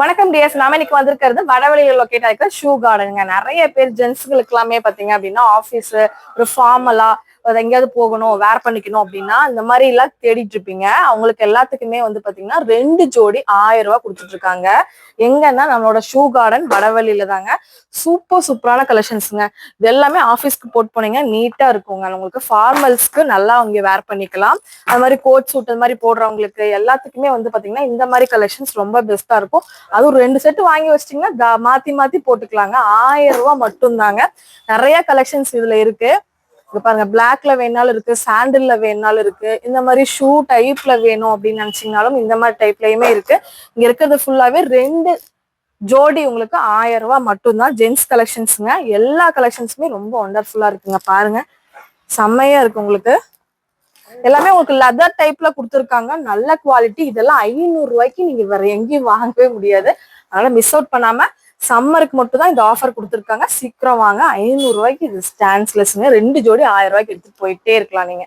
வணக்கம் டிஎஸ். நாம இன்னைக்கு வந்திருக்கிறது வடவழியில் லொக்கேட் ஆகிருக்கிற ஷூ கார்டனுங்க. நிறைய பேர் ஜென்ஸுங்களுக்கு எல்லாமே பாத்தீங்க அப்படின்னா ஆபீஸ் ஒரு ஃபார்மலா எங்கேயாவது போகணும், வேர் பண்ணிக்கணும் அப்படின்னா இந்த மாதிரி எல்லாம் தேடிட்டு இருப்பீங்க. அவங்களுக்கு எல்லாத்துக்குமே வந்து பாத்தீங்கன்னா 2 ஜோடி 1000 ரூபாய் கொடுத்துட்டு இருக்காங்க. எங்கன்னா நம்மளோட ஷூ கார்டன் வடவழியில தாங்க. சூப்பரான கலெக்ஷன்ஸுங்க. இது எல்லாமே ஆஃபீஸ்க்கு போட்டு போனீங்க நீட்டா இருக்குங்க. உங்களுக்கு ஃபார்மல்ஸ்க்கு நல்லா அவங்க வேர் பண்ணிக்கலாம். அது மாதிரி கோட் சூட் அது மாதிரி போடுறவங்களுக்கு எல்லாத்துக்குமே வந்து பாத்தீங்கன்னா இந்த மாதிரி கலெக்ஷன்ஸ் ரொம்ப பெஸ்டா இருக்கும். அதுவும் 2 செட் வாங்கி வச்சிட்டீங்கன்னா மாத்தி போட்டுக்கலாங்க. 1000 ரூபாய் மட்டும் தாங்க. நிறைய கலெக்ஷன்ஸ் இதுல இருக்கு. பாருங்க, பிளாக்ல வேணாலும் இருக்கு, சாண்டில்ல வேணாலும் இருக்கு. இந்த மாதிரி ஷூ டைப்ல வேணும் அப்படின்னு நினைச்சீங்கனாலும் இந்த மாதிரி டைப்லயுமே இருக்கு. இங்க இருக்கிறது ஃபுல்லாவே 2 ஜோடி உங்களுக்கு 1000 ரூபாய் மட்டும்தான். ஜென்ஸ் கலெக்ஷன்ஸுங்க. எல்லா கலெக்ஷன்ஸுமே ரொம்ப ஒண்டர்ஃபுல்லா இருக்குங்க. பாருங்க, செம்மையா இருக்கு. உங்களுக்கு எல்லாமே உங்களுக்கு லெதர் டைப்ல கொடுத்துருக்காங்க. நல்ல குவாலிட்டி. இதெல்லாம் 500 ரூபாய்க்கு நீங்க வேற எங்கேயும் வாங்கவே முடியாது. அதனால மிஸ் அவுட் பண்ணாம சம்மருக்கு மட்டும் தான் இந்த ஆஃபர் கொடுத்துருக்காங்க. சீக்கிரம் வாங்க. 500 ரூபாய்க்கு இது ஸ்டான்ஸ்லெஸ்ங்க. 2 ஜோடி 1000 ரூபாய்க்கு எடுத்துட்டு போயிட்டே இருக்கலாம் நீங்க.